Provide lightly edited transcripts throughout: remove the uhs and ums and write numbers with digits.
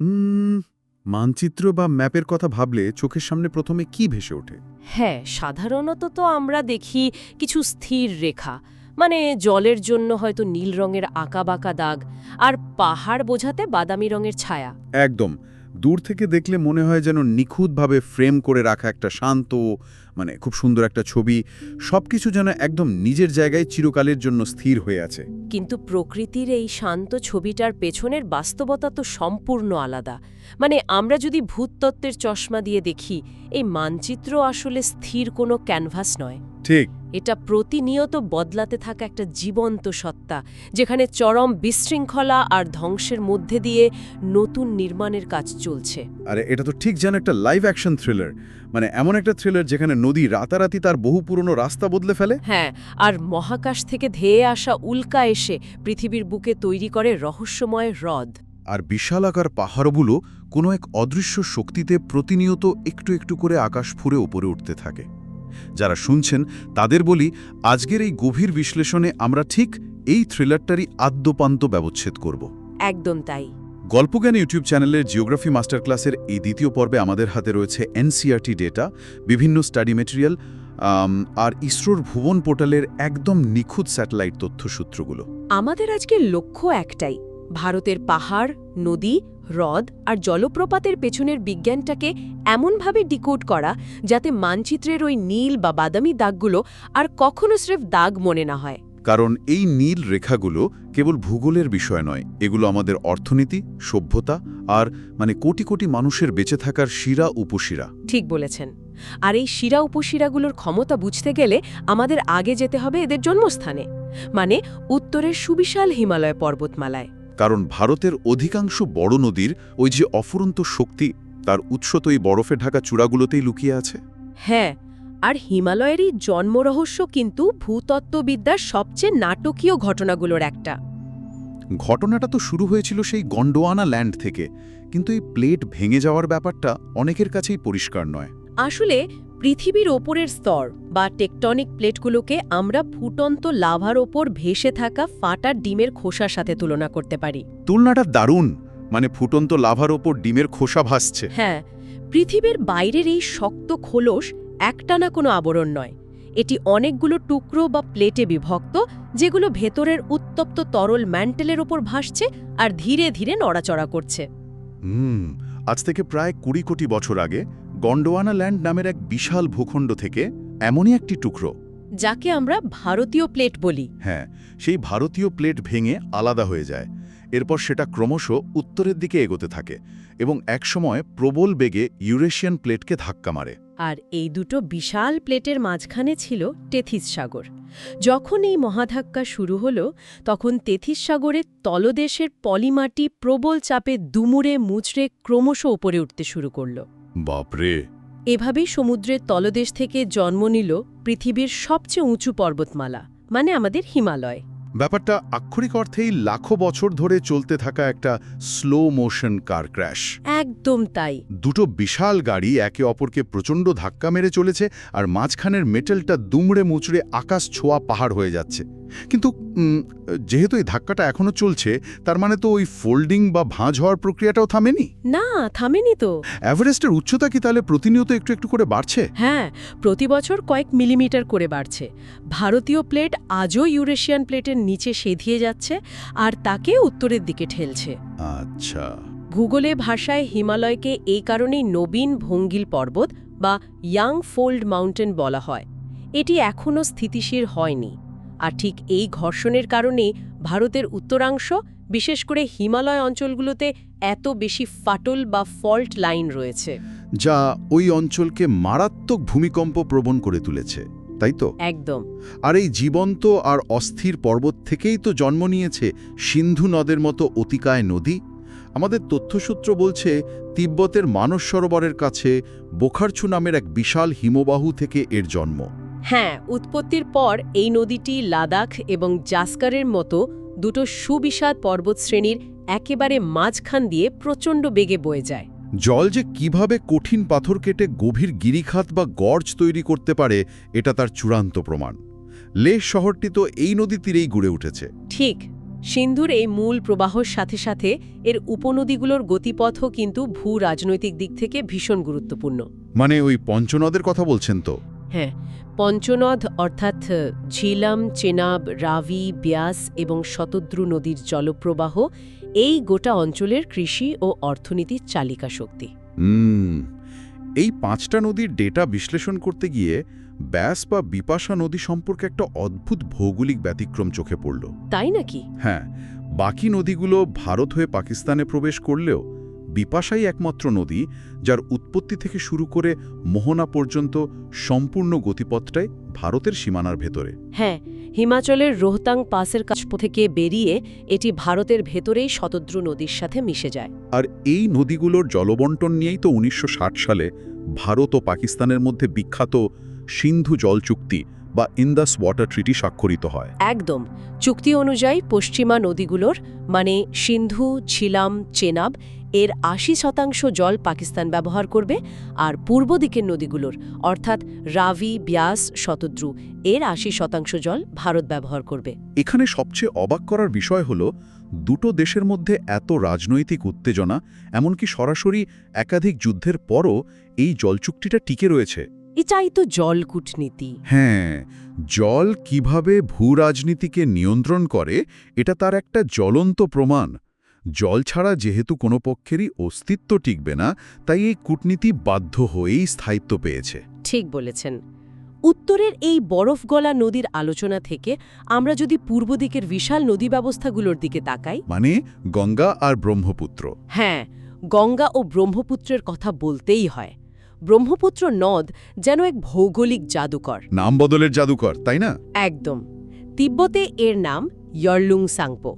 উম, মানচিত্র বা ম্যাপের কথা ভাবলে চোখের সামনে প্রথমে কি ভেসে ওঠে? হ্যাঁ, সাধারণত তো আমরা দেখি কিছু স্থির রেখা, মানে জলের জন্য হয়তো নীল রঙের আঁকাবাঁকা দাগ, আর পাহাড় বোঝাতে বাদামি রঙের ছায়া। একদম। দূর থেকে দেখলে মনে হয় যেন নিখুঁতভাবে ফ্রেম করে রাখা একটা শান্ত, খুব সুন্দর একটা ছবি। সবকিছু যেন একদম নিজের জায়গায় চিরকালের জন্য স্থির হয়ে আছে। কিন্তু প্রকৃতির এই শান্ত ছবিটার পেছনের বাস্তবতা তো সম্পূর্ণ আলাদা। মানে আমরা যদি ভূতত্ত্বের চশমা দিয়ে দেখি, এই মানচিত্র আসলে স্থির কোনো ক্যানভাস নয়। ঠিক। এটা প্রতিনিয়ত বদলাতে থাকা একটা জীবন্ত সত্তা, যেখানে চরম বিশৃঙ্খলা আর ধ্বংসের মধ্যে দিয়ে নতুন নির্মাণের কাজ চলছে। আরে এটা তো ঠিক যেন একটা লাইভ অ্যাকশন থ্রিলার। এমন একটা থ্রিলার যেখানে নদী রাতারাতি তার বহু পুরনো রাস্তা বদলে ফেলে। হ্যাঁ, আর মহাকাশ থেকে ধেয়ে আসা উল্কা এসে পৃথিবীর বুকে তৈরি করে রহস্যময় হ্রদ। আর বিশালাকার পাহাড়গুলো কোনো এক অদৃশ্য শক্তিতে প্রতিনিয়ত একটু একটু করে আকাশ ফুঁড়ে উপরে উঠতে থাকে। যারা শুনছেন তাদের বলি, আজকের এই গভীর বিশ্লেষণে আমরা ঠিক এই থ্রিলারটারই আদ্যপান্ত ব্যবচ্ছেদ করব। একদম তাই। গল্পজ্ঞান ইউটিউব চ্যানেলের জিওগ্রাফি মাস্টার ক্লাসের এই দ্বিতীয় পর্বে আমাদের হাতে রয়েছে এনসিইআরটি ডেটা, বিভিন্ন স্টাডি মেটেরিয়াল আর ইসরোর ভুবন পোর্টালের একদম নিখুঁত স্যাটেলাইট তথ্যসূত্রগুলো। আমাদের আজকের লক্ষ্য একটাই, ভারতের পাহাড়, নদী, হ্রদ আর জলপ্রপাতের পেছনের বিজ্ঞানটাকে এমনভাবে ডিকোড করা যাতে মানচিত্রের ওই নীল বা বাদামি দাগগুলো আর কখনো স্রেফ দাগ মনে না হয়। কারণ এই নীল রেখাগুলো কেবল ভূগোলের বিষয় নয়, এগুলো আমাদের অর্থনীতি, সভ্যতা আর কোটি কোটি মানুষের বেঁচে থাকার শিরা উপশিরা। ঠিক বলেছেন। আর এই শিরা উপশিরাগুলোর ক্ষমতা বুঝতে গেলে আমাদের আগে যেতে হবে এদের জন্মস্থানে, মানে উত্তরের সুবিশাল হিমালয় পর্বতমালায়। কারণ ভারতের অধিকাংশ বড় নদীর ওই যে অফুরন্ত শক্তি, তার উৎস তো এই বরফে ঢাকা চূড়াগুলোতেই লুকিয়ে আছে। হ্যাঁ, আর হিমালয়েরই জন্মরহস্য কিন্তু ভূতত্ত্ববিদ্যার সবচেয়ে নাটকীয় ঘটনাগুলোর একটা। ঘটনাটা তো শুরু হয়েছিল সেই গন্ডোয়ানা ল্যান্ড থেকে, কিন্তু এই প্লেট ভেঙে যাওয়ার ব্যাপারটা অনেকের কাছেই পরিষ্কার নয়। আসলে পৃথিবীর ওপরের স্তর বা টেকটনিক প্লেটগুলোকে আমরা ফুটন্ত লাভার ওপর ভেসে থাকা ফাটা ডিমের খোসার সাথে তুলনা করতে পারি। তুলনাটা দারুণ। ফুটন্ত লাভার ওপর ডিমের খোসা ভাসছে। হ্যাঁ, পৃথিবীর বাইরের এই শক্ত খোলস একটানা কোনো আবরণ নয়, এটি অনেকগুলো টুকরো বা প্লেটে বিভক্ত, যেগুলো ভেতরের উত্তপ্ত তরল ম্যান্টেলের ওপর ভাসছে আর ধীরে ধীরে নড়াচড়া করছে। আজ থেকে প্রায় ২০ কোটি বছর আগে গন্ডোয়ানা ল্যান্ড নামের এক বিশাল ভূখণ্ড থেকে এমনই একটি টুকরো, যাকে আমরা ভারতীয় প্লেট বলি। হ্যাঁ, সেই ভারতীয় প্লেট ভেঙে আলাদা হয়ে যায়। এরপর সেটা ক্রমশ উত্তরের দিকে এগোতে থাকে এবং একসময় প্রবল বেগে ইউরেশিয়ান প্লেটকে ধাক্কা মারে। আর এই দুটো বিশাল প্লেটের মাঝখানে ছিল টেথিস সাগর। যখন এই মহাধাক্কা শুরু হলো, তখন তেথিস সাগরের তলদেশের পলিমাটি প্রবল চাপে দুমুড়ে মুচড়ে ক্রমশ উপরে উঠতে শুরু করল। বাপরে! এভাবেই সমুদ্রের তলদেশ থেকে জন্ম নিল পৃথিবীর সবচেয়ে উঁচু পর্বতমালা, মানে আমাদের হিমালয়। ব্যাপারটা আক্ষরিক অর্থেই লাখো বছর ধরে চলতে থাকা একটা স্লো মোশন কার ক্র্যাশ। একদম তাই। দুটো বিশাল গাড়ি একে অপরকে প্রচণ্ড ধাক্কা মেরে চলেছে, আর মাঝখানের মেটেলটা দুমড়ে মুচড়ে আকাশ ছোঁয়া পাহাড় হয়ে যাচ্ছে। কিন্তু যেহেতু এই ধাক্কাটা এখনো চলছে, তার মানে তো ওই ফোল্ডিং বা ভাঁজ হওয়ার প্রক্রিয়াটাও থামেনি। না, থামেনি তো। এভারেস্টের উচ্চতা কি তাহলে প্রতিনিয়ত একটু একটু করে বাড়ছে? হ্যাঁ, প্রতি বছর কয়েক মিলিমিটার করে বাড়ছে। ভারতীয় প্লেট আজও ইউরেশিয়ান প্লেটের নিচে সেধিয়ে যাচ্ছে আর তাকে উত্তরের দিকে ঠেলছে। আচ্ছা। ভূগোলে ভাষায় হিমালয়কে এই কারণেই নবীন ভঙ্গিল পর্বত বা ইয়াং ফোল্ড মাউন্টেন বলা হয়। এটি এখনও স্থিতিশীল হয়নি। আর ঠিক এই ঘর্ষণের কারণেই ভারতের উত্তরাংশ, বিশেষ করে হিমালয় অঞ্চলগুলোতে এত বেশি ফাটল বা ফল্ট লাইন রয়েছে, যা ওই অঞ্চলকে মারাত্মক ভূমিকম্প প্রবণ করে তুলেছে, তাই তো? একদম। আর এই জীবন্ত আর অস্থির পর্বত থেকেই তো জন্ম নিয়েছে সিন্ধু নদের মতো অতিকায় নদী। আমাদের তথ্যসূত্র বলছে তিব্বতের মানস সরোবরের কাছে বোখারছু নামের এক বিশাল হিমবাহু থেকে এর জন্ম। হ্যাঁ, উৎপত্তির পর এই নদীটি লাদাখ এবং জাস্কারের মতো দুটো সুবিশাল পর্বতশ্রেণীর একেবারে মাঝখান দিয়ে প্রচণ্ড বেগে বয়ে যায়। জল যে কিভাবে কঠিন পাথর কেটে গভীর গিরিখাত বা গর্জ তৈরি করতে পারে, এটা তার চূড়ান্ত প্রমাণ। লেহ শহরটি তো এই নদী তীরেই গড়ে উঠেছে। ঠিক, সিন্ধুর এই মূল প্রবাহর সাথে সাথে এর উপনদীগুলোর গতিপথও কিন্তু ভূ-রাজনৈতিক দিক থেকে ভীষণ গুরুত্বপূর্ণ। মানে ওই পঞ্চনদের কথা বলছেন তো? হ্যাঁ, পঞ্চনদ অর্থাৎ ঝিলাম, চেনাব, রাভি, ব্যাস এবং শতদ্রু নদীর জলপ্রবাহ এই গোটা অঞ্চলের কৃষি ও অর্থনীতির চালিকা শক্তি। এই 5টা নদীর ডেটা বিশ্লেষণ করতে গিয়ে ব্যাস বা বিপাশা নদী সম্পর্কে একটা অদ্ভুত ভৌগোলিক ব্যতিক্রম চোখে পড়ল। তাই নাকি? হ্যাঁ, বাকি নদীগুলো ভারত হয়ে পাকিস্তানে প্রবেশ করলেও বিপাশাই একমাত্র নদী যার উৎপত্তি থেকে শুরু করে মোহনা পর্যন্ত সম্পূর্ণ গতিপথটাই ভারতের সীমানার ভেতরে। হ্যাঁ, হিমাচলের রোহতাং পাসের কাছ থেকে বেরিয়ে এটি ভারতের ভেতরেই শতদ্রু নদীর সাথে মিশে যায়। আর এই নদীগুলোর জলবণ্টন নিয়েই তো 1960 সালে ভারত ও পাকিস্তানের মধ্যে বিখ্যাত সিন্ধু জল চুক্তি বা ইন্দাস ওয়াটার ট্রিটি স্বাক্ষরিত হয়। একদম। চুক্তি অনুযায়ী পশ্চিমা নদীগুলোর মানে সিন্ধু, ঝিলাম, চেনাব এর ৮০% জল পাকিস্তান ব্যবহার করবে, আর পূর্ব দিকের নদীগুলোর অর্থাৎ রাভি, ব্যাস, শতদ্রু এর ৮০% জল ভারত ব্যবহার করবে। এখানে সবচেয়ে অবাক করার বিষয় হল দুটো দেশের মধ্যে এত রাজনৈতিক উত্তেজনা, এমনকি সরাসরি একাধিক যুদ্ধের পরও এই জলচুক্তিটা টিকে রয়েছে। এটাই তো জল কূটনীতি। হ্যাঁ, জল কিভাবে ভূরাজনীতিকে নিয়ন্ত্রণ করে এটা তার একটা জ্বলন্ত প্রমাণ। জল ছাড়া যেহেতু কোনো পক্ষেরই অস্তিত্ব টিকবে না, তাই এই কূটনীতি বাধ্য হয়েই স্থায়িত্ব পেয়েছে। ঠিক বলেছেন। উত্তরের এই বরফ গলা নদীর আলোচনা থেকে আমরা যদি পূর্ব দিকের বিশাল নদী ব্যবস্থাগুলোর দিকে তাকাই, মানে গঙ্গা আর ব্রহ্মপুত্র। হ্যাঁ, গঙ্গা ও ব্রহ্মপুত্রের কথা বলতেই হয়। ব্রহ্মপুত্র নদ যেন এক ভৌগোলিক জাদুকর। নাম বদলের জাদুকর, তাই না? একদম। তিব্বতে এর নাম ইয়র্লুং সাংপো।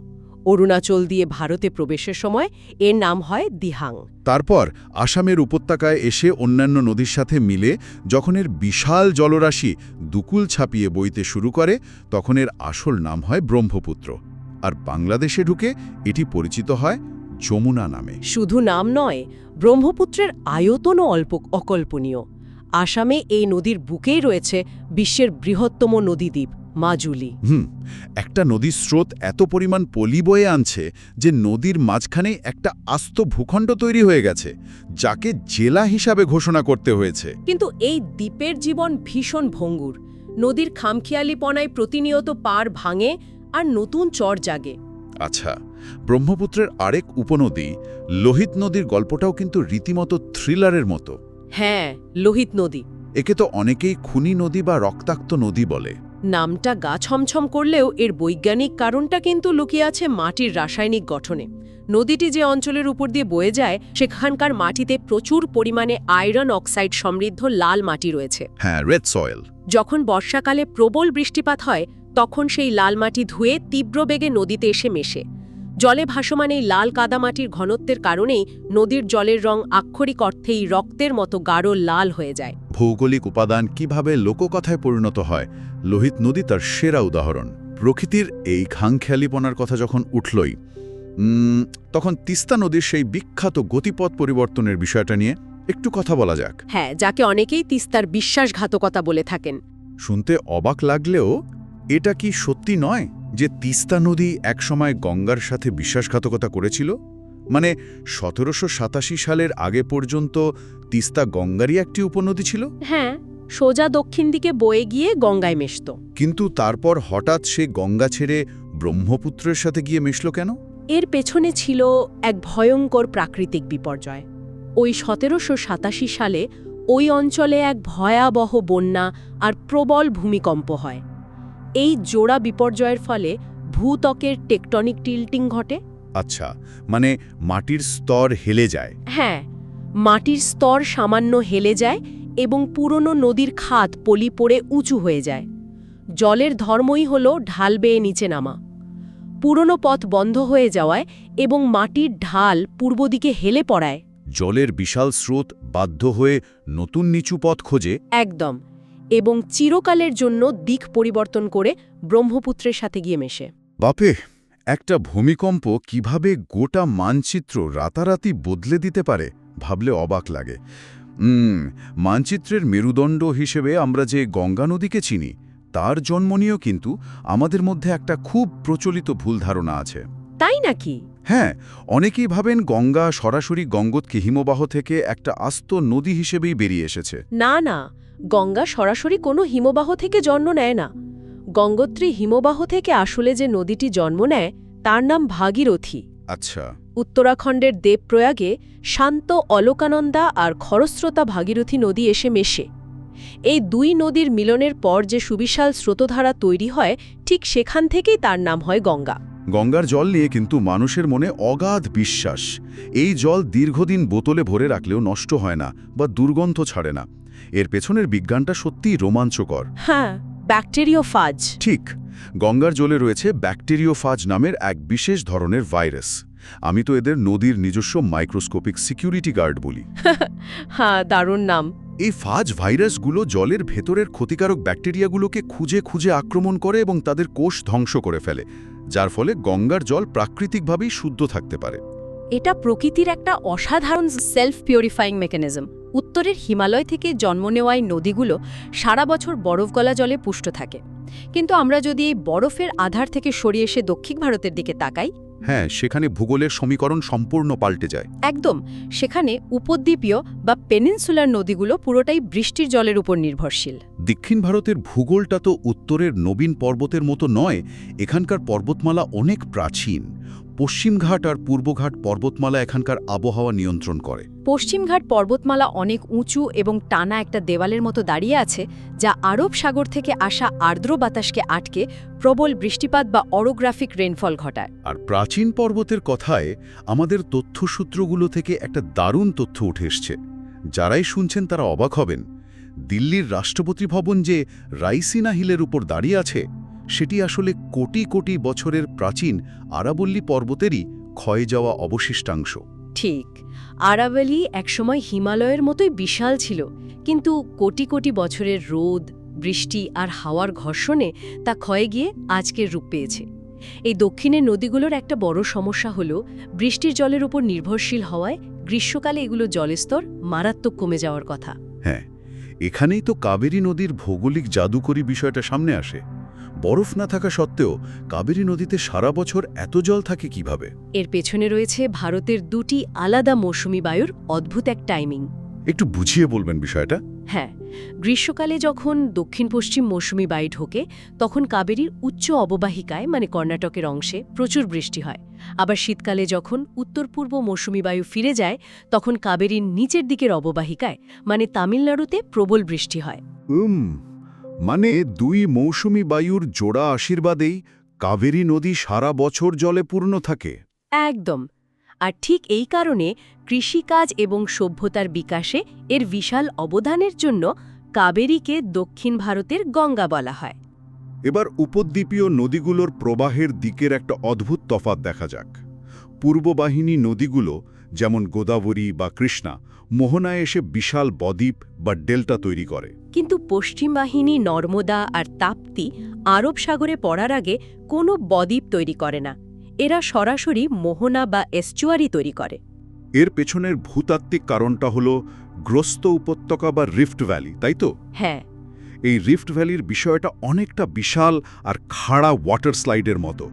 অরুণাচল দিয়ে ভারতে প্রবেশের সময় এর নাম হয় দিহাং। তারপর আসামের উপত্যকায় এসে অন্যান্য নদীর সাথে মিলে যখন এর বিশাল জলরাশি দুকুল ছাপিয়ে বইতে শুরু করে, তখন এর আসল নাম হয় ব্রহ্মপুত্র। আর বাংলাদেশে ঢুকে এটি পরিচিত হয় যমুনা নামে। শুধু নাম নয়, ব্রহ্মপুত্রের আয়তনও অকল্পনীয়। আসামে এই নদীর বুকেই রয়েছে বিশ্বের বৃহত্তম নদীদ্বীপ মাজুলি। একটা নদীর স্রোত এত পরিমাণ পলি বয়ে আনছে যে নদীর মাঝখানে একটা আস্ত ভূখণ্ড তৈরি হয়ে গেছে, যাকে জেলা হিসাবে ঘোষণা করতে হয়েছে। কিন্তু এই দ্বীপের জীবন ভীষণ ভঙ্গুর। নদীর খামখেয়ালিপনায় প্রতিনিয়ত পার ভাঙে আর নতুন চর জাগে। আচ্ছা, ব্রহ্মপুত্রের আরেক উপনদী লোহিত নদীর গল্পটাও কিন্তু রীতিমতো থ্রিলারের মতো। হ্যাঁ, লোহিত নদী। একে তো অনেকেই খুনি নদী বা রক্তাক্ত নদী বলে। নামটা গা ছমছম করলেও এর বৈজ্ঞানিক কারণটা কিন্তু লুকিয়ে আছে মাটির রাসায়নিক গঠনে। নদীটি যে অঞ্চলের উপর দিয়ে বয়ে যায় সেখানকার মাটিতে প্রচুর পরিমাণে আয়রন অক্সাইড সমৃদ্ধ লাল মাটি রয়েছে। হ্যাঁ, রেড সয়েল। যখন বর্ষাকালে প্রবল বৃষ্টিপাত হয় তখন সেই লাল মাটি ধুয়ে তীব্র বেগে নদীতে এসে মেশে। জলে ভাসমান এই লাল কাদামাটির ঘনত্বের কারণেই নদীর জলের রং আক্ষরিক অর্থেই রক্তের মতো গাঢ় লাল হয়ে যায়। ভৌগোলিক উপাদান কিভাবে লোককথায় পরিণত হয়, লোহিত নদী তার সেরা উদাহরণ। প্রকৃতির এই খামখেয়ালিপনার কথা যখন উঠলই, তখন তিস্তা নদীর সেই বিখ্যাত গতিপথ পরিবর্তনের বিষয়টা নিয়ে একটু কথা বলা যাক। হ্যাঁ, যাকে অনেকেই তিস্তার বিশ্বাসঘাতকতা বলে থাকেন। শুনতে অবাক লাগলেও এটা কি সত্যি নয় যে তিস্তা নদী একসময় গঙ্গার সাথে বিশ্বাসঘাতকতা করেছিল? মানে ১৭৮৭ সালের আগে পর্যন্ত তিস্তা গঙ্গারই একটি উপনদী ছিল। হ্যাঁ, সোজা দক্ষিণ দিকে বয়ে গিয়ে গঙ্গায় মিশত। কিন্তু তারপর হঠাৎ সে গঙ্গা ছেড়ে ব্রহ্মপুত্রের সাথে গিয়ে মিশল কেন? এর পেছনে ছিল এক ভয়ঙ্কর প্রাকৃতিক বিপর্যয়। ওই ১৭৮৭ সালে ওই অঞ্চলে এক ভয়াবহ বন্যা আর প্রবল ভূমিকম্প হয়। এই জোড়া বিপর্যয়ের ফলে ভূত্বকের টেকটনিক টিল্টিং ঘটে। আচ্ছা, মানে মাটির স্তর হেলে যায়। হ্যাঁ, মাটির স্তর সামান্য হেলে যায় এবং পুরনো নদীর খাত পলি পড়ে উঁচু হয়ে যায়। জলের ধর্মই হল ঢাল বেয়ে নিচে নামা। পুরনো পথ বন্ধ হয়ে যাওয়ায় এবং মাটির ঢাল পূর্ব দিকে হেলে পড়ায় জলের বিশাল স্রোত বাধ্য হয়ে নতুন নিচু পথ খোঁজে। একদম, এবং চিরকালের জন্য দিক পরিবর্তন করে ব্রহ্মপুত্রের সাথে গিয়ে মেশে। বাপে, একটা ভূমিকম্প কিভাবে গোটা মানচিত্র রাতারাতি বদলে দিতে পারে ভাবলে অবাক লাগে। মানচিত্রের মেরুদণ্ড হিসেবে আমরা যে গঙ্গা নদীকে চিনি, তার জন্ম নিয়েও কিন্তু আমাদের মধ্যে একটা খুব প্রচলিত ভুল ধারণা আছে। তাই নাকি? হ্যাঁ, অনেকেই ভাবেন গঙ্গা সরাসরি গঙ্গোত্রী হিমবাহ থেকে একটা আস্ত নদী হিসেবেই বেরিয়ে এসেছে। না না, গঙ্গা সরাসরি কোনো হিমবাহ থেকে জন্ম নেয় না। গঙ্গোত্রী হিমবাহ থেকে আসলে যে নদীটি জন্ম নেয় তার নাম ভাগীরথী। আচ্ছা। উত্তরাখণ্ডের দেবপ্রয়াগে শান্ত অলকানন্দা আর খরস্রোতা ভাগীরথী নদী এসে মেশে। এই দুই নদীর মিলনের পর যে সুবিশাল স্রোতধারা তৈরি হয়, ঠিক সেখান থেকেই তার নাম হয় গঙ্গা। গঙ্গার জল নিয়ে কিন্তু মানুষের মনে অগাধ বিশ্বাস। এই জল দীর্ঘদিন বোতলে ভরে রাখলেও নষ্ট হয় না বা দুর্গন্ধ ছাড়ে না। এর পেছনের বিজ্ঞানটা সত্যিই রোমাঞ্চকর। হ্যাঁ, ব্যাকটেরিওফাজ। ঠিক, গঙ্গার জলে রয়েছে ব্যাকটেরিওফাজ নামের এক বিশেষ ধরনের ভাইরাস। আমি তো এদের নদীর নিজস্ব মাইক্রোস্কোপিক সিকিউরিটি গার্ড বলি। হ্যাঁ, দারুণ নাম। এই ফাজ ভাইরাসগুলো জলের ভেতরের ক্ষতিকারক ব্যাকটেরিয়াগুলোকে খুঁজে খুঁজে আক্রমণ করে এবং তাদের কোষ ধ্বংস করে ফেলে, যার ফলে গঙ্গার জল প্রাকৃতিকভাবেই শুদ্ধ থাকতে পারে। এটা প্রকৃতির একটা অসাধারণ সেলফ পিউরিফাইং মেকানিজম। উত্তরের হিমালয় থেকে জন্ম নেওয়া এই নদীগুলো সারা বছর বরফ গলা জলে পুষ্ট থাকে। কিন্তু আমরা যদি এই বরফের আধার থেকে সরিয়ে এসে দক্ষিণ ভারতের দিকে তাকাই, হ্যাঁ, সেখানে ভূগোলের সমীকরণ সম্পূর্ণ পাল্টে যায়। একদম, সেখানে উপদ্বীপীয় বা পেনিনসুলার নদীগুলো পুরোটাই বৃষ্টির জলের উপর নির্ভরশীল। দক্ষিণ ভারতের ভূগোলটা তো উত্তরের নবীন পর্বতের মতো নয়। এখানকার পর্বতমালা অনেক প্রাচীন। পশ্চিমঘাট আর পূর্বঘাট পর্বতমালা এখানকার আবহাওয়া নিয়ন্ত্রণ করে। পশ্চিমঘাট পর্বতমালা অনেক উঁচু এবং টানা একটা দেওয়ালের মতো দাঁড়িয়ে আছে, যা আরব সাগর থেকে আসা আর্দ্র বাতাসকে আটকে প্রবল বৃষ্টিপাত বা অরোগ্রাফিক রেনফল ঘটায়। আর প্রাচীন পর্বতের কথায় আমাদের তথ্যসূত্রগুলো থেকে একটা দারুণ তথ্য উঠে এসছে। যারাই শুনছেন তারা অবাক হবেন। দিল্লির রাষ্ট্রপতি ভবন যে রাইসিনা হিলের উপর দাঁড়িয়ে আছে, সেটি আসলে কোটি কোটি বছরের প্রাচীন আরাবল্লী পর্বতেরই ক্ষয়ে যাওয়া অবশিষ্টাংশ। ঠিক, আরাবল্লী একসময় হিমালয়ের মতোই বিশাল ছিল, কিন্তু কোটি কোটি বছরের রোদ, বৃষ্টি আর হাওয়ার ঘর্ষণে তা ক্ষয়ে গিয়ে আজকের রূপ পেয়েছে। এই দক্ষিণের নদীগুলোর একটা বড় সমস্যা হলো বৃষ্টির জলের উপর নির্ভরশীল হওয়ায় গ্রীষ্মকালে এগুলো জলস্তর মারাত্মক কমে যাওয়ার কথা। হ্যাঁ, এখানেই তো কাবেরী নদীর ভৌগোলিক জাদুকরী বিষয়টা সামনে আসে। বরফ না থাকা সত্ত্বেও কাবেরী নদীতে সারা বছর এত জল থাকে কিভাবে? এর পেছনে রয়েছে ভারতের দুটি আলাদা মৌসুমী বায়ুর অদ্ভুত এক টাইমিং। একটু বুঝিয়ে বলবেন বিষয়টা। হ্যাঁ, গ্রীষ্মকালে যখন দক্ষিণ পশ্চিম মৌসুমী বায়ু ঢোকে, তখন কাবেরীর উচ্চ অববাহিকায় মানে কর্ণাটকের অংশে প্রচুর বৃষ্টি হয়। আবার শীতকালে যখন উত্তর পূর্ব মৌসুমী বায়ু ফিরে যায়, তখন কাবেরীর নিচের দিকের অববাহিকায় মানে তামিলনাড়ুতে প্রবল বৃষ্টি হয়। মানে দুই মৌসুমী বায়ুর জোড়া আশীর্বাদেই কাবেরী নদী সারা বছর জলে পূর্ণ থাকে। একদম। আর ঠিক এই কারণে কৃষিকাজ এবং সভ্যতার বিকাশে এর বিশাল অবদানের জন্য কাবেরীকে দক্ষিণ ভারতের গঙ্গা বলা হয়। এবার উপদ্বীপীয় নদীগুলোর প্রবাহের দিকের একটা অদ্ভুত তফাৎ দেখা যাক। পূর্ববাহিনী নদীগুলো যেমন গোদাবরী বা কৃষ্ণা মোহনায় এসে বিশাল বদ্বীপ বা ডেল্টা তৈরি করে। কিন্তু পশ্চিম বাহিনী নর্মদা আর তাপ্তি আরব সাগরে পড়ার আগে কোনো বদ্বীপ তৈরি করে না। এরা সরাসরি মোহনা বা এস্চুয়ারি তৈরি করে। এর পেছনের ভূতাত্ত্বিক কারণটা হলো গ্রস্ত উপত্যকা বা রিফট ভ্যালি, তাই তো? হ্যাঁ, এই রিফট ভ্যালির বিষয়টা অনেকটা বিশাল আর খাড়া ওয়াটার স্লাইডের মতো।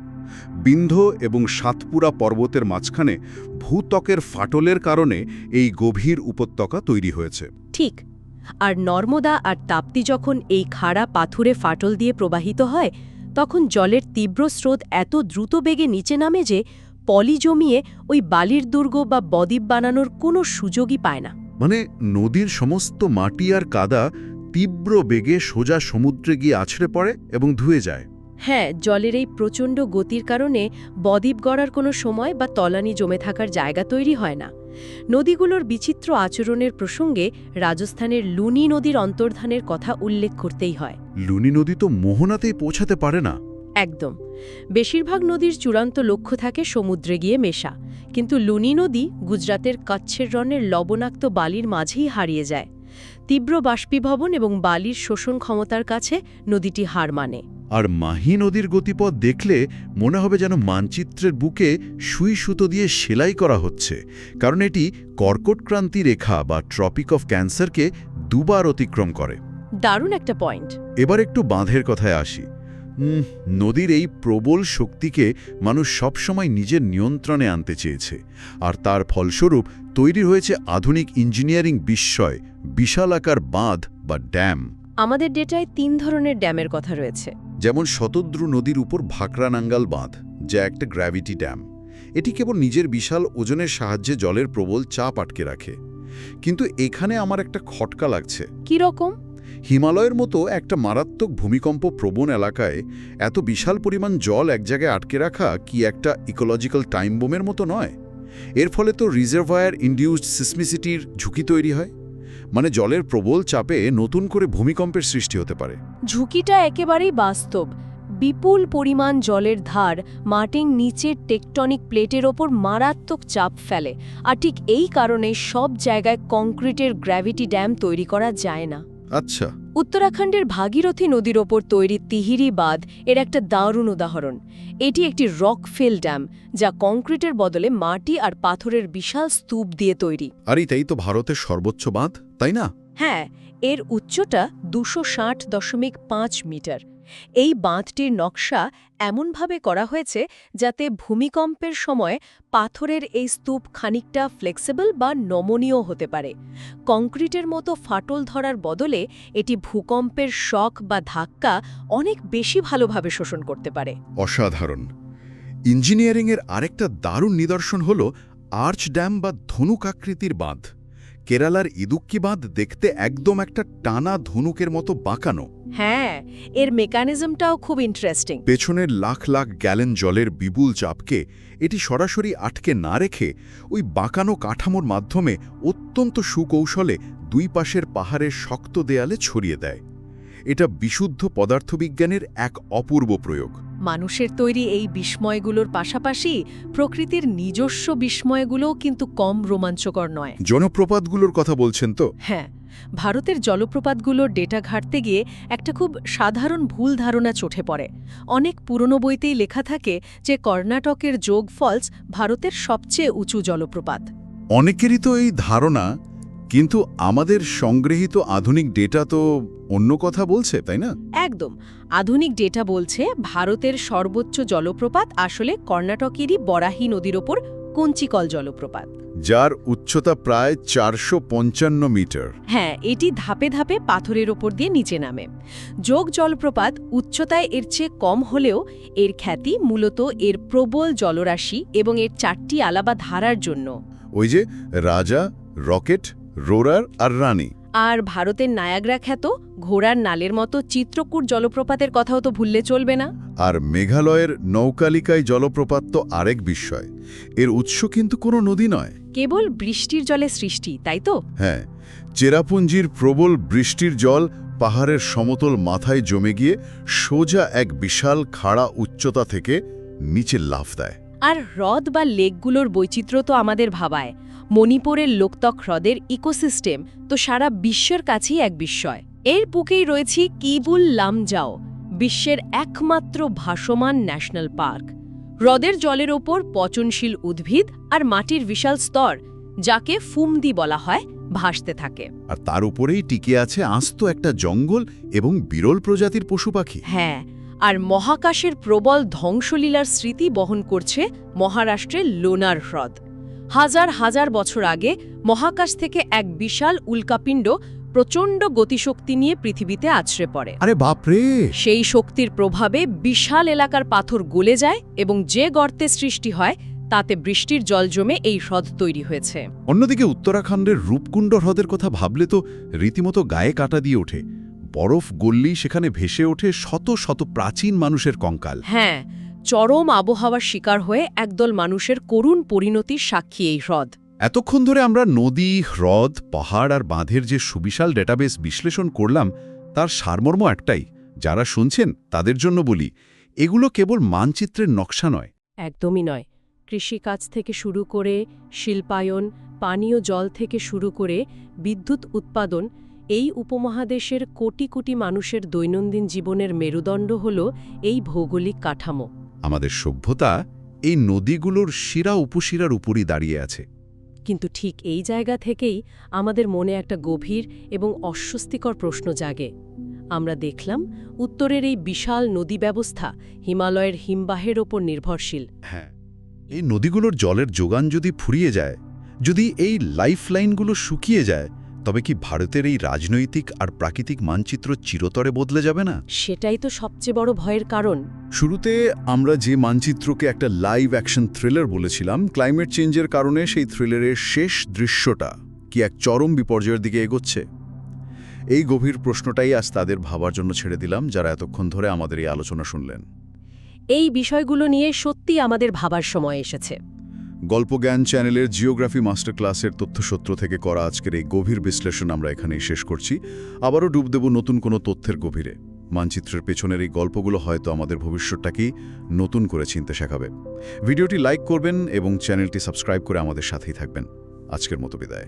বিন্ধ্য এবং সাতপুরা পর্বতের মাঝখানে ভূত্বকের ফাটলের কারণে এই গভীর উপত্যকা তৈরি হয়েছে। ঠিক। আর নর্মদা আর তাপ্তি যখন এই খাড়া পাথুরে ফাটল দিয়ে প্রবাহিত হয়, তখন জলের তীব্র স্রোত এত দ্রুত বেগে নিচে নামে যে পলি জমিয়ে ওই বালির দুর্গ বা বদ্বীপ বানানোর কোনো সুযোগই পায় না। মানে নদীর সমস্ত মাটি আর কাদা তীব্র বেগে সোজা সমুদ্রে গিয়ে আছড়ে পড়ে এবং ধুয়ে যায়। হ্যাঁ, জলের এই প্রচণ্ড গতির কারণে বদ্বীপ গড়ার কোনো সময় বা তলানি জমে থাকার জায়গা তৈরি হয় না। নদীগুলোর বিচিত্র আচরণের প্রসঙ্গে রাজস্থানের লুনি নদীর অন্তর্ধানের কথা উল্লেখ করতেই হয়। লুনি নদী তো মোহনাতেই পৌঁছাতে পারে না। একদম। বেশিরভাগ নদীর চূড়ান্ত লক্ষ্য থাকে সমুদ্রে গিয়ে মেশা, কিন্তু লুনি নদী গুজরাতের কচ্ছের রনের লবণাক্ত বালির মাঝেই হারিয়ে যায়। তীব্র বাষ্পীভবন এবং বালির শোষণ ক্ষমতার কাছে নদীটি হার মানে। আর মাহি নদীর গতিপথ দেখলে মনে হবে যেন মানচিত্রের বুকে সুই সুতো দিয়ে সেলাই করা হচ্ছে, কারণ এটি কর্কটক্রান্তি রেখা বা ট্রপিক অফ ক্যান্সারকে দুবার অতিক্রম করে। দারুণ একটা পয়েন্ট। এবার একটু বাঁধের কথায় আসি। নদীর এই প্রবল শক্তিকে মানুষ সবসময় নিজের নিয়ন্ত্রণে আনতে চেয়েছে, আর তার ফলস্বরূপ তৈরি হয়েছে আধুনিক ইঞ্জিনিয়ারিং বিস্ময়, বিশালাকার বাঁধ বা ড্যাম। আমাদের ডেটায় 3 ধরনের ড্যামের কথা রয়েছে। যেমন শতদ্রু নদীর উপর ভাকরানাঙ্গাল বাঁধ, যা একটা গ্র্যাভিটি ড্যাম। এটি কেবল নিজের বিশাল ওজনের সাহায্যে জলের প্রবল চাপ আটকে রাখে। কিন্তু এখানে আমার একটা খটকা লাগছে। কি রকম? হিমালয়ের মতো একটা মারাত্মক ভূমিকম্প প্রবণ এলাকায় এত বিশাল পরিমাণ জল এক জায়গায় আটকে রাখা কি একটা ইকোলজিক্যাল টাইম বোমের মতো নয়? এর ফলে তো রিজার্ভায়ার ইনডিউসড সিসমিসিটির ঝুঁকি তৈরি হয়। মানে জলের প্রবল চাপে নতুন করে ভূমিকম্পের সৃষ্টি হতে পারে। ঝুঁকিটা একেবারেই বাস্তব। বিপুল পরিমাণ জলের ধার মাটির নিচের টেকটনিক প্লেটের ওপর মারাত্মক চাপ ফেলে, আর ঠিক এই কারণে সব জায়গায় কংক্রিটের গ্র্যাভিটি ড্যাম তৈরি করা যায় না। আচ্ছা। উত্তরাখণ্ডের ভাগীরথী নদীর ওপর তৈরি তিহিরি বাঁধ এর একটা দারুণ উদাহরণ। এটি একটি রকফেল ড্যাম, যা কংক্রিটের বদলে মাটি আর পাথরের বিশাল স্তূপ দিয়ে তৈরি। আর এটাই তো ভারতের সর্বোচ্চ বাঁধ, তাই না? হ্যাঁ, এর উচ্চতা 260.5 মিটার। এই বাঁধটির নকশা এমনভাবে করা হয়েছে যাতে ভূমিকম্পের সময় পাথরের এই স্তূপ খানিকটা ফ্লেক্সিবল বা নমনীয় হতে পারে। কংক্রিটের মতো ফাটল ধরার বদলে এটি ভূকম্পের শক বা ধাক্কা অনেক বেশি ভালোভাবে শোষণ করতে পারে। অসাধারণ। ইঞ্জিনিয়ারিংয়ের আরেকটা দারুণ নিদর্শন হল আর্চ ড্যাম বা ধনুক আকৃতির বাঁধ। কেরালার ইদুক্কি বাঁধ দেখতে একদম একটা টানা ধনুকের মতো বাঁকানো। হ্যাঁ, এর মেকানিজমটাও খুব ইন্টারেস্টিং। পেছনের লাখ লাখ গ্যালন জলের বিপুল চাপকে এটি সরাসরি আটকে না রেখে ওই বাঁকানো কাঠামোর মাধ্যমে অত্যন্ত সুকৌশলে দুই পাশের পাহাড়ের শক্ত দেয়ালে ছড়িয়ে দেয়। এটা বিশুদ্ধ পদার্থবিজ্ঞানের এক অপূর্ব প্রয়োগ। মানুষের তৈরি এই বিস্ময়গুলোর পাশাপাশি প্রকৃতির নিজস্ব বিস্ময়গুলোও কিন্তু কম রোমাঞ্চকর নয়। জনপ্রপাতগুলোর কথা বলছেন তো? হ্যাঁ, ভারতের জলপ্রপাতগুলোর ডেটা ঘাঁটতে গিয়ে একটা খুব সাধারণ ভুল ধারণা চোখে পড়ে। অনেক পুরনো বইতেই লেখা থাকে যে কর্ণাটকের যোগ ফলস ভারতের সবচেয়ে উঁচু জলপ্রপাত। অনেকেরই তো এই ধারণা, কিন্তু আমাদের সংগৃহীত আধুনিক ডেটা তো অন্য কথা বলছে, তাই না? একদম। আধুনিক ডেটা বলছে ভারতের সর্বোচ্চ জলপ্রপাত আসলে কর্ণাটকেরই বরাহী নদীর ওপর কঞ্চিকল জলপ্রপাত, যার উচ্চতা প্রায় 455 মিটার। হ্যাঁ, এটি ধাপে ধাপে পাথরের ওপর দিয়ে নিচে নামে। যোগ জলপ্রপাত উচ্চতায় এর চেয়ে কম হলেও এর খ্যাতি মূলত এর প্রবল জলরাশি এবং এর 4টি আলাদা ধারার জন্য। ওই যে রাজা, রকেট, রোরার আর রানী। আর ভারতের নায়াগ্রা খ্যাত ঘোড়ার নালের মতো চিত্রকূট জলপ্রপাতের কথাও তো ভুললে চলবে না। আর মেঘালয়ের নৌকালিকাই জলপ্রপাত তো আরেক বিস্ময়। এর উৎস কিন্তু কোনো নদী নয়, কেবল বৃষ্টির জলে সৃষ্টি, তাই তো? হ্যাঁ, চেরাপুঞ্জির প্রবল বৃষ্টির জল পাহাড়ের সমতল মাথায় জমে গিয়ে সোজা এক বিশাল খাড়া উচ্চতা থেকে নিচে লাফ দেয়। আর হ্রদ বা লেকগুলোর বৈচিত্র্য তো আমাদের ভাবায়। মণিপুরের লোকতক হ্রদের ইকোসিস্টেম তো সারা বিশ্বের কাছেই এক বিস্ময়। এর বুকেই রয়েছে কিবুল লামজাও, বিশ্বের একমাত্র ভাসমান ন্যাশনাল পার্ক। হ্রদের জলের ওপর পচনশীল উদ্ভিদ আর মাটির বিশাল স্তর, যাকে ফুমদি বলা হয়, ভাসতে থাকে। আর তার উপরেই টিকে আছে আস্ত একটা জঙ্গল এবং বিরল প্রজাতির পশু পাখি। হ্যাঁ, আর মহাকাশের প্রবল ধ্বংসলীলার স্মৃতি বহন করছে মহারাষ্ট্রের লোনার হ্রদ। হাজার হাজার বছর আগে মহাকাশ থেকে এক বিশাল উল্কাপিণ্ড প্রচণ্ড গতিশক্তি নিয়ে পৃথিবীতে আছড়ে পড়ে। আরে বাপরে! সেই শক্তির প্রভাবে বিশাল এলাকার পাথর গলে যায় এবং যে গর্তে সৃষ্টি হয় তাতে বৃষ্টির জল জমে এই হ্রদ তৈরি হয়েছে। অন্যদিকে উত্তরাখণ্ডের রূপকুণ্ড হ্রদের কথা ভাবলে তো রীতিমতো গায়ে কাটা দিয়ে ওঠে। বরফ গললেই সেখানে ভেসে ওঠে শত শত প্রাচীন মানুষের কঙ্কাল। হ্যাঁ, চরম আবহাওয়ার শিকার হয়ে একদল মানুষের করুণ পরিণতির সাক্ষী এই হ্রদ। এতক্ষণ ধরে আমরা নদী, হ্রদ, পাহাড় আর বাঁধের যে সুবিশাল ডেটাবেস বিশ্লেষণ করলাম, তার সারমর্ম একটাই। যারা শুনছেন তাদের জন্য বলি, এগুলো কেবল মানচিত্রের নকশা নয়। একদমই নয়। কৃষিকাজ থেকে শুরু করে শিল্পায়ন, পানীয় জল থেকে শুরু করে বিদ্যুৎ উৎপাদন, এই উপমহাদেশের কোটি কোটি মানুষের দৈনন্দিন জীবনের মেরুদণ্ড হল এই ভৌগোলিক কাঠামো। আমাদের সভ্যতা এই নদীগুলোর শিরা উপশিরার উপরই দাঁড়িয়ে আছে। কিন্তু ঠিক এই জায়গা থেকেই আমাদের মনে একটা গভীর এবং অস্বস্তিকর প্রশ্ন জাগে। আমরা দেখলাম উত্তরের এই বিশাল নদী ব্যবস্থা হিমালয়ের হিমবাহের ওপর নির্ভরশীল। হ্যাঁ, এই নদীগুলোর জলের যোগান যদি ফুরিয়ে যায়, যদি এই লাইফলাইনগুলো শুকিয়ে যায়, তবে কি ভারতের এই রাজনৈতিক আর প্রাকৃতিক মানচিত্র চিরতরে বদলে যাবে না? সেটাই তো সবচেয়ে বড় ভয়ের কারণ। শুরুতে আমরা যে মানচিত্রকে একটা লাইভ অ্যাকশন থ্রিলার বলেছিলাম, ক্লাইমেট চেঞ্জের কারণে সেই থ্রিলারের শেষ দৃশ্যটা কি এক চরম বিপর্যয়ের দিকে এগোচ্ছে? এই গভীর প্রশ্নটাই আজ তাদের ভাবার জন্য ছেড়ে দিলাম, যারা এতক্ষণ ধরে আমাদের এই আলোচনা শুনলেন। এই বিষয়গুলো নিয়ে সত্যি আমাদের ভাবার সময় এসেছে। গল্পজ্ঞান চ্যানেলের জিওগ্রাফি মাস্টার ক্লাসের তথ্যসূত্র থেকে করা আজকের এই গভীর বিশ্লেষণ আমরা এখানেই শেষ করছি। আবারও ডুব দেব নতুন কোনো তথ্যের গভীরে। মানচিত্রের পেছনের এই গল্পগুলো হয়তো আমাদের ভবিষ্যৎটাকেই নতুন করে চিনতে শেখাবে। ভিডিওটি লাইক করবেন এবং চ্যানেলটি সাবস্ক্রাইব করে আমাদের সাথেই থাকবেন। আজকের মতো বিদায়।